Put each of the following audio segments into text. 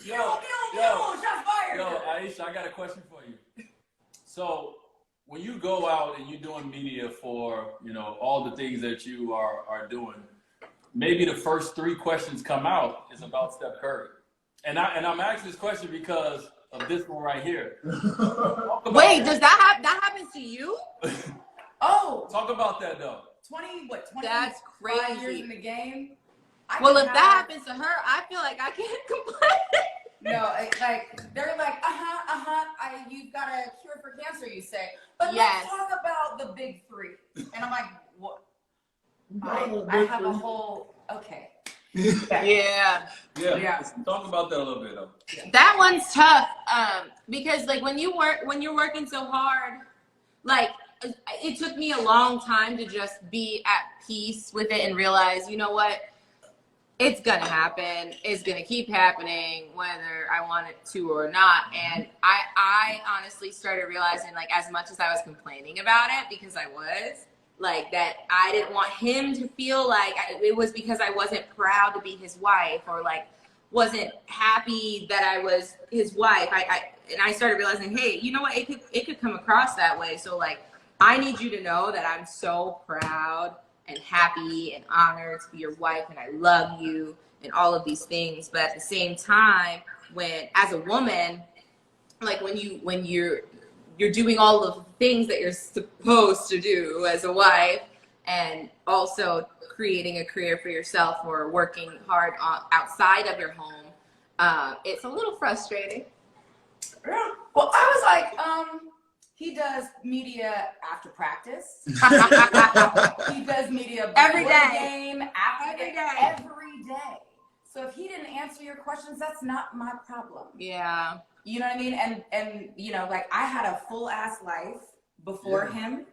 Yo, shots fired. yo, Aisha, I got a question for you. So, when you go out and you're doing media for, all the things that you are doing, maybe the first 3 questions come out is about Steph Curry. And I'm asking this question because of this one right here. Wait, does that happens to you? Oh, Talk about that though. 20 That's crazy. years in the game. Well, if that happens to her, I feel like I can't complain. No, like they're like, you've got a cure for cancer, you say. But yes. Let's talk about the big 3. And I'm like, what? I have a whole Yeah. Talk about that a little bit though. That one's tough. Because like when you're working so hard, like it took me a long time to just be at peace with it and realize, you know what? It's gonna happen. It's gonna keep happening whether I want it to or not. And I honestly started realizing, like, as much as I was complaining about it, because I was, like, that I didn't want him to feel like it was because I wasn't proud to be his wife, or like wasn't happy that I was his wife. And I started realizing, hey, you know what? It could come across that way. So like, I need you to know that I'm so proud and happy and honored to be your wife, and I love you and all of these things. But at the same time, when as a woman, like when you're doing all of the things that you're supposed to do as a wife, and also creating a career for yourself or working hard outside of your home, it's a little frustrating. Yeah. Well, I was like, he does media after practice. He does media every day. Game, after every day. Every day. So if he didn't answer your questions, that's not my problem. Yeah. You know what I mean? And like, I had a full ass life before him,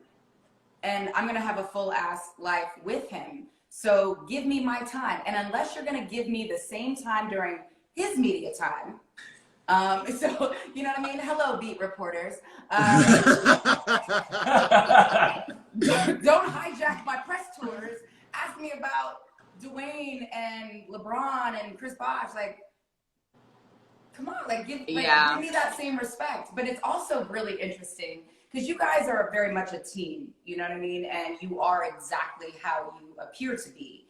and I'm gonna have a full ass life with him. So give me my time. And unless you're gonna give me the same time during his media time, so you know what I mean? Hello, beat reporters. Don't hijack my press tours. Ask me about Dwayne and LeBron and Chris Bosh. Like, come on, give me that same respect. But it's also really interesting because you guys are very much a team. You know what I mean? And you are exactly how you appear to be.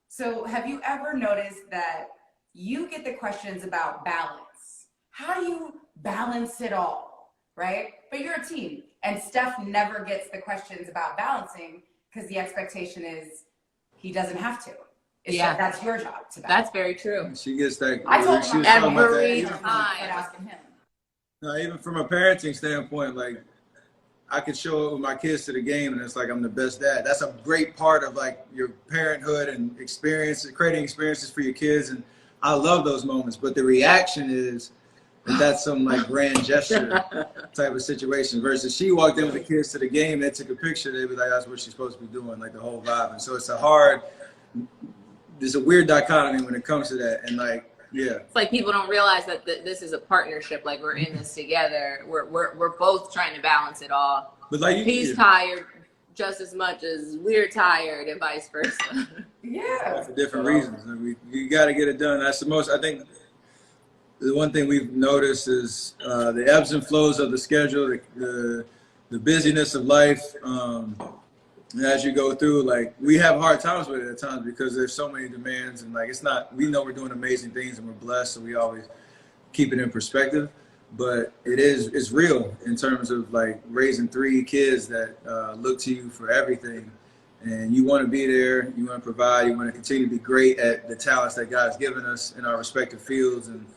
So have you ever noticed that you get the questions about balance? How do you balance it all, right? But you're a team, and Steph never gets the questions about balancing because the expectation is he doesn't have to. That's your job to balance. That's very true. She gets that. I told him every time. Asking him. No, even from a parenting standpoint, like, I could show it with my kids to the game, and it's like I'm the best dad. That's a great part of like your parenthood and creating experiences for your kids, and I love those moments. But the reaction is that's some like grand gesture type of situation. Versus she walked in with the kids to the game, they took a picture, they was like, that's what she's supposed to be doing, like the whole vibe. And so there's a weird dichotomy when it comes to that, and like. Yeah, it's like people don't realize that this is a partnership. Like, we're in this together. We're both trying to balance it all. But like he's tired just as much as we're tired, and vice versa. Yeah, for different reasons. And you got to get it done. That's the most. I think the one thing we've noticed is the ebbs and flows of the schedule, the busyness of life. And as you go through, like, we have hard times with it at times because there's so many demands, and like, it's not, we know we're doing amazing things and we're blessed, so we always keep it in perspective. But it's real in terms of like raising 3 kids that look to you for everything, and you want to be there, you want to provide, you want to continue to be great at the talents that God's given us in our respective fields. And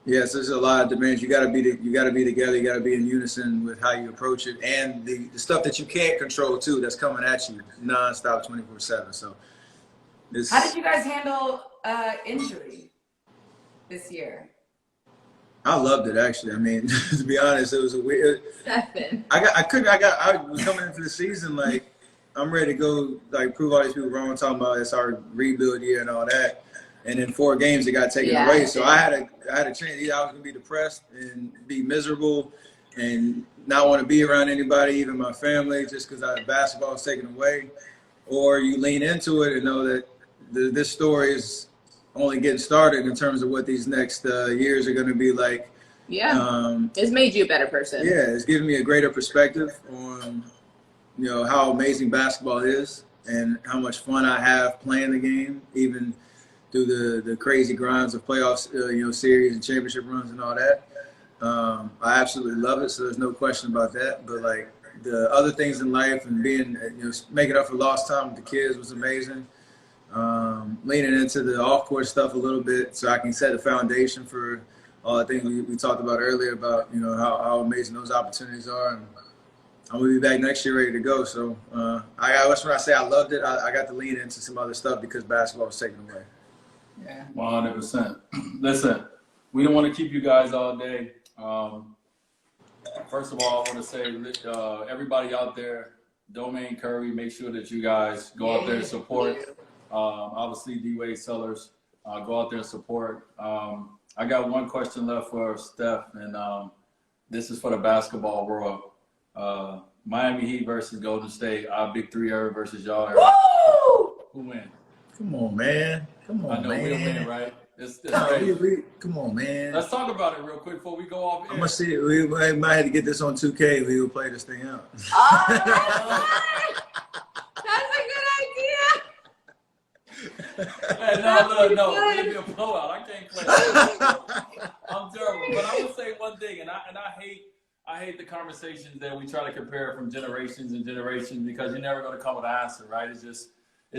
yes, there's a lot of demands. You got to be together. You got to be in unison with how you approach it, and the stuff that you can't control too, that's coming at you nonstop, 24/7. So, how did you guys handle injury this year? I loved it, actually. I mean, to be honest, it was a weird. Stephen. I was coming into the season like I'm ready to go, like, prove all these people wrong, talking about it's our rebuild year and all that. And in 4 games, it got taken away. So I had a change. Either I was gonna be depressed and be miserable and not want to be around anybody, even my family, just because basketball was taken away, or you lean into it and know that this story is only getting started in terms of what these next years are going to be like. Yeah, it's made you a better person. Yeah, it's given me a greater perspective on, how amazing basketball is and how much fun I have playing the game, even through the crazy grinds of playoffs, series and championship runs and all that. I absolutely love it, so there's no question about that. But like the other things in life and being, making up for lost time with the kids was amazing. Leaning into the off-court stuff a little bit so I can set a foundation for all the things we talked about earlier about, how amazing those opportunities are. And I'm going to be back next year ready to go. So that's when I say I loved it. I got to lean into some other stuff because basketball was taken away. Yeah. 100%. Listen, we don't want to keep you guys all day. First of all, I want to say, everybody out there, Domain Curry, make sure that you guys go out there and support. Obviously, D-Wade Sellers, go out there and support. I got one question left for Steph, and this is for the basketball world. Miami Heat versus Golden State. Our big three era versus y'all era. Woo! Who win? Come on, man. I know we'll win, right? It's Come on, man. Let's talk about it real quick before we go off air. I'm gonna see. We might have to get this on 2K. We will play this thing out. Oh, that's a good idea. Hey, no, it'll be a blowout. I can't play. I'm terrible. But I will say one thing, and I hate the conversations that we try to compare from generations and generations because you're never going to come with an answer, right? It's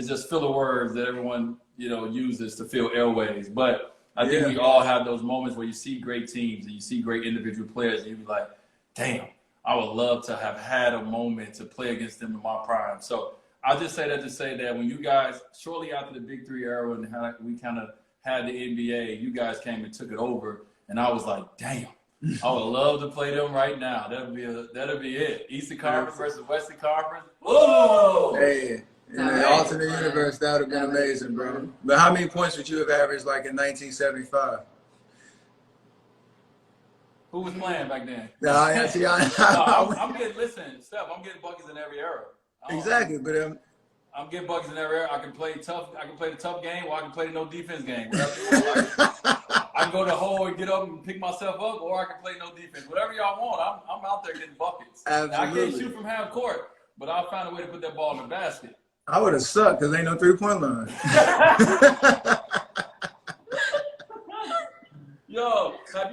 just filler words that everyone uses to fill airways. But I think we all have those moments where you see great teams and you see great individual players, and you be like, damn, I would love to have had a moment to play against them in my prime. So I'll just say that to say that when you guys, shortly after the Big Three era and we kind of had the NBA, you guys came and took it over, and I was like, damn, I would love to play them right now. That'll be it. Eastern Conference versus Western Conference. Whoa! Hey, in the alternate universe, that would have been amazing, bro. But how many points would you have averaged like in 1975? Who was playing back then? I'm getting, listen, Steph, I'm getting buckets in every era. Exactly, but I'm getting buckets in every era. I can play tough. I can play the tough game, or I can play the no defense game. I can go to the hole and get up and pick myself up, or I can play no defense. Whatever y'all want, I'm out there getting buckets. Absolutely. Now, I can't shoot from half court, but I'll find a way to put that ball in the basket. I would have sucked because ain't no 3-point line. Yo, have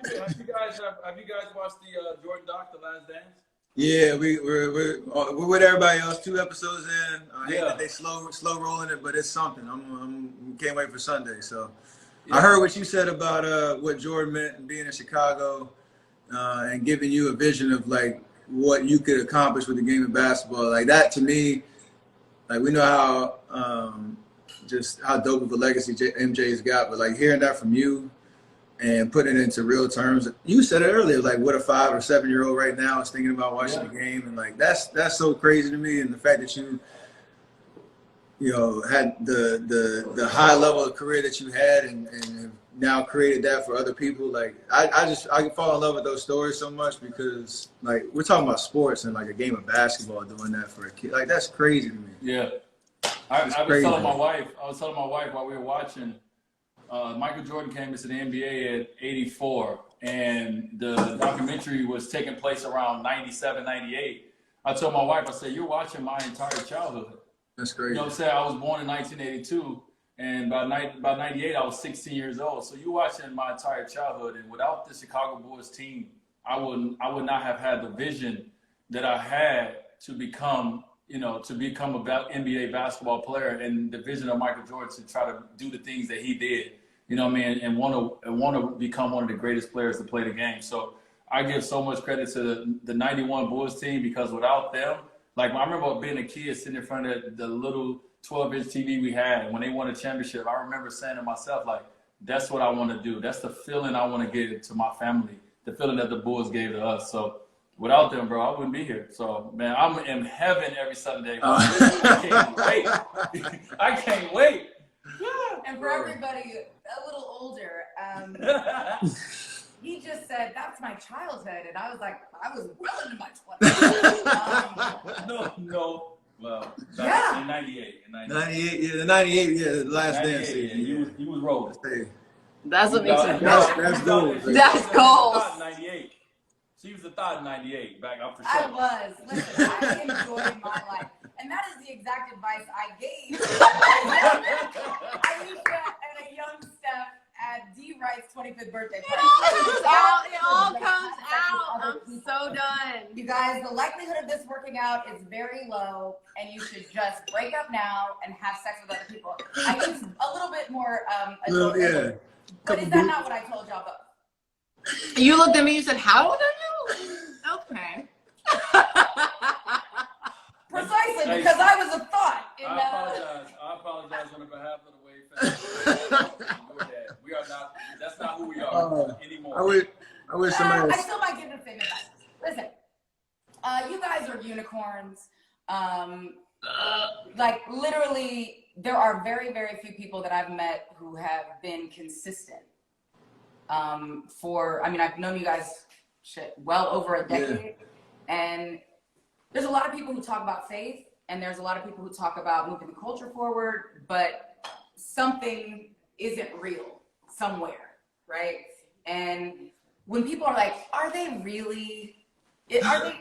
you guys watched the Jordan doc, The Last Dance? Yeah, we're with everybody else. 2 episodes in. I hate that they slow rolling it, but it's something. I'm can't wait for Sunday. So I heard what you said about what Jordan meant and being in Chicago and giving you a vision of like what you could accomplish with the game of basketball. Like that to me, like we know how just how dope of a legacy MJ's got, but like hearing that from you and putting it into real terms. You said it earlier, like what a 5 or 7-year-old right now is thinking about watching the game, and like that's so crazy to me. And the fact that you had the high level of career that you had and have now created that for other people. Like I can fall in love with those stories so much because like we're talking about sports and like a game of basketball doing that for a kid. Like that's crazy to me. Yeah. I was telling my wife while we were watching, Michael Jordan came into the NBA at 84, and the documentary was taking place around 97, 98. I told my wife, I said, you're watching my entire childhood. That's crazy. You know what I'm saying? I was born in 1982, and by 98, I was 16 years old. So you're watching my entire childhood, and without the Chicago Bulls team, I would not have had the vision that I had to become a NBA basketball player, and the vision of Michael Jordan to try to do the things that he did, and want to become one of the greatest players to play the game. So I give so much credit to the 91 Bulls team, because without them, like I remember being a kid sitting in front of the little 12-inch TV we had, and when they won a championship, I remember saying to myself, like, that's what I want to do. That's the feeling I want to give to my family, the feeling that the Bulls gave to us. So without them, bro, I wouldn't be here. So, man, I'm in heaven every Sunday. I can't wait. I can't wait. And for everybody a little older, he just said, that's my childhood. And I was like, I was well into my 20s. No. Well, yeah. In 98. The 98, yeah, the Last Dance season. Yeah. He was rolling. Hey, That's what makes it That's better. gold. That's gold. 98. She was a thought in 98, back up for I sure. was. Listen, I enjoyed my life. And that is the exact advice I gave Aisha and a young Steph at D. Wright's 25th birthday party. It all comes out. I'm so done. You guys, the likelihood of this working out is very low, and you should just break up now and have sex with other people. I use a little bit more Well, adult, yeah. but is that not what I told y'all? You looked at me and said, "How old are you?" Okay. Precisely, because I was a thought. I apologize on behalf of the Wade family. We are not, that's not who we are anymore. I wish somebody I still might give the same advice. Listen, you guys are unicorns. Like literally, there are very, very few people that I've met who have been consistent. I've known you guys well over a decade, and there's a lot of people who talk about faith, and there's a lot of people who talk about moving the culture forward, but something isn't real somewhere, right? And when people are like, "Are they really? Are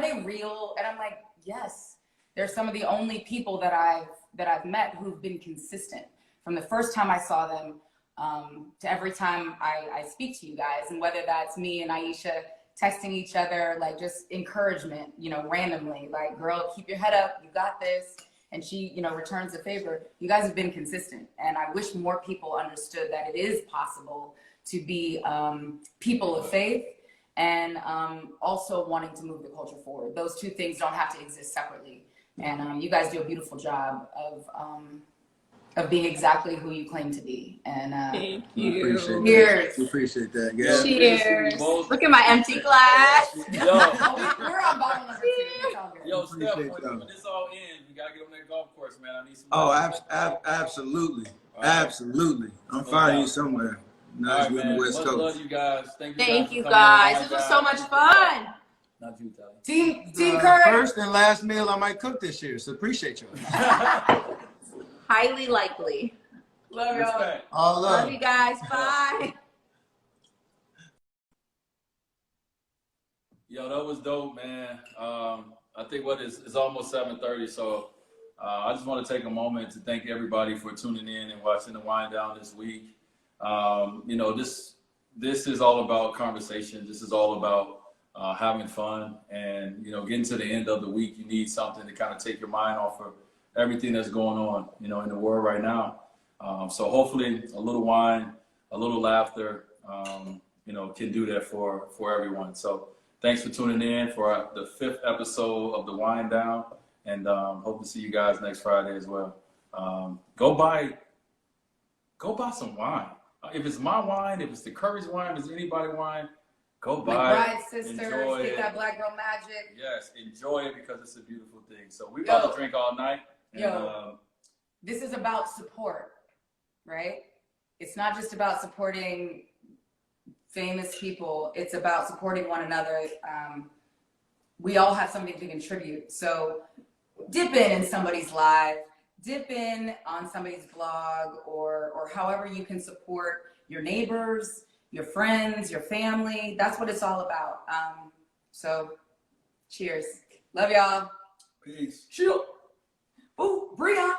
they real?" And I'm like, yes. They're some of the only people that I've met who've been consistent from the first time I saw them to every time I speak to you guys, and whether that's me and Aisha texting each other, like just encouragement, randomly, like, girl, keep your head up, you got this. And she, returns the favor. You guys have been consistent. And I wish more people understood that it is possible to be people of faith and also wanting to move the culture forward. Those two things don't have to exist separately. And you guys do a beautiful job of being exactly who you claim to be. And thank you. We appreciate that. Yeah. Cheers. Look at my empty glass. Yo, we're on bottle number 2. It's all good. Steph, Appreciate when that. this all ends, we gotta get on that golf course, man. I need some. Absolutely. All right. Absolutely. I'm No finding you doubt. somewhere. All Nice right, with the man. West Much Coast. love you guys. Thank you Thank guys you for coming on. guys. This was so much fun. Not you, Tyler. Team Curry. First and last meal I might cook this year, so appreciate you. Highly likely. Love y'all. Respect. All Love you guys. Bye. Yo, that was dope, man. I think it's almost 7:30, so I just want to take a moment to thank everybody for tuning in and watching the Wind Down this week. This is all about conversation. This is all about having fun, and getting to the end of the week, you need something to kind of take your mind off of everything that's going on, in the world right now. So hopefully a little wine, a little laughter, can do that for everyone. So thanks for tuning in for the 5th episode of the Wind Down, and hope to see you guys next Friday as well. Go buy some wine. If it's my wine, if it's the Curry's wine, if it's anybody's wine, go buy McBride it. sisters, Enjoy get it. that black girl magic. Yes, enjoy it because it's a beautiful thing. So we're about to drink all night. And, This is about support, right? It's not just about supporting famous people. It's about supporting one another. We all have something to contribute. So dip in somebody's live, dip in on somebody's blog, or however you can support your neighbors, your friends, your family. That's what it's all about. So cheers. Love y'all. peace. Shoot. Ooh, Bria.